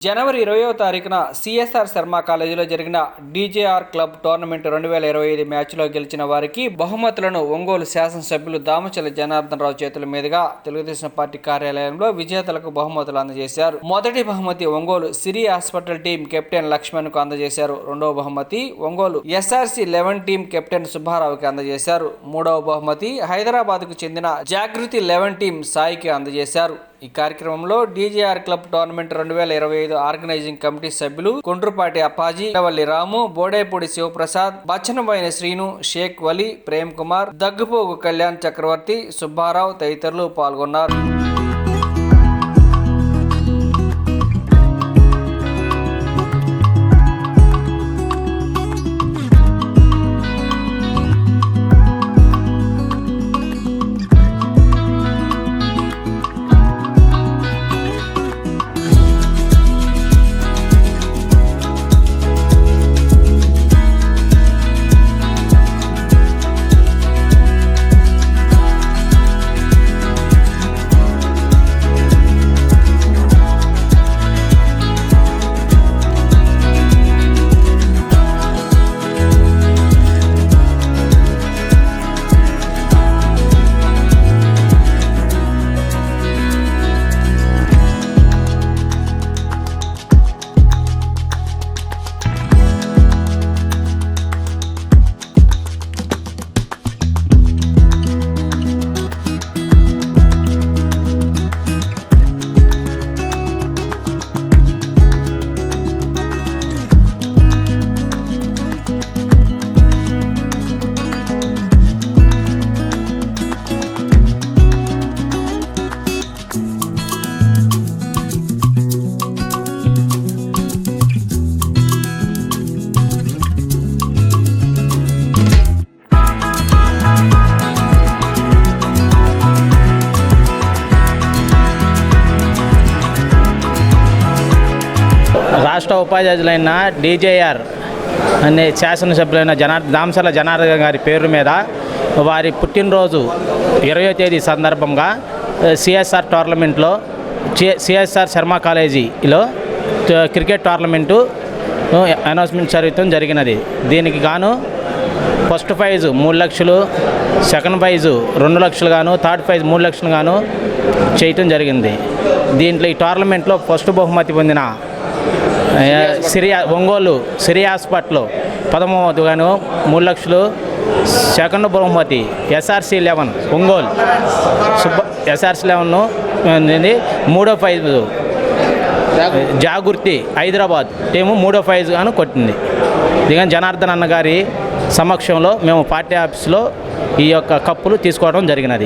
జనవరి 20వ తారీఖున సిఎస్ఆర్ శర్మ కాలేజీలో జరిగిన డీజేఆర్ క్లబ్ టోర్నమెంట్ 2025 మ్యాచ్లో గెలిచిన వారికి బహుమతులను ఒంగోలు శాసనసభ్యులు దామచల జనార్దన్ రావు చేతుల మీదుగా తెలుగుదేశం పార్టీ కార్యాలయంలో విజేతలకు బహుమతులు అందజేశారు. మొదటి బహుమతి ఒంగోలు సిరి హాస్పిటల్ టీం కెప్టెన్ లక్ష్మణ్ కు అందజేశారు. రెండవ బహుమతి ఒంగోలు ఎస్ఆర్సి 11 టీం కెప్టెన్ సుబ్బారావుకి అందజేశారు. మూడవ బహుమతి హైదరాబాద్ కు చెందిన జాగృతి 11 టీం సాయికి అందజేశారు. ఈ కార్యక్రమంలో D J R club tournament 2025 organising committee సభ్యులు కొండ్రుపాటి అప్పాజీ, వల్లి రాము, బోడేపూడి శివప్రసాద్, బచ్చనబోయిన శ్రీను, షేక్ వలి, ప్రేమ్ కుమార్, దగ్గుపోగు కళ్యాణ్ చక్రవర్తి, సుబ్బారావు తదితరులు పాల్గొన్నారు. రాష్ట్ర ఉపాధ్యక్షులైన డీజేఆర్ అనే శాసనసభ్యులైన దామచల జనార్దన్ గారి పేరు మీద వారి పుట్టినరోజు 20వ తేదీ సందర్భంగా సిఎస్ఆర్ టోర్నమెంట్లో సిఎస్ఆర్ శర్మ కాలేజీలో క్రికెట్ టోర్నమెంటు అనౌన్స్మెంట్ జరిగినది. దీనికి గాను ఫస్ట్ ప్రైజ్ 3 లక్షలు, సెకండ్ ప్రైజ్ 2 లక్షలు గాను, థర్డ్ ప్రైజ్ 3 లక్షలు గాను చేయటం జరిగింది. దీంట్లో ఈ టోర్నమెంట్లో ఫస్ట్ బహుమతి పొందిన ఒంగోలు సిరి హాస్పిటల్ 13వ గాను 3 లక్షలు, సెకండ్ బహుమతి ఎస్ఆర్సి 11 ఒంగోలు ఎస్ఆర్సి 11 మూడో ప్రైజ్ జాగృతి హైదరాబాద్ టీము 3వ ప్రైజ్ గాను కొట్టింది. దిగన్ జనార్దన్ అన్న గారి సమక్షంలో మేము పార్టీ ఆఫీస్లో ఈ యొక్క కప్పులు తీసుకోవడం జరిగినది.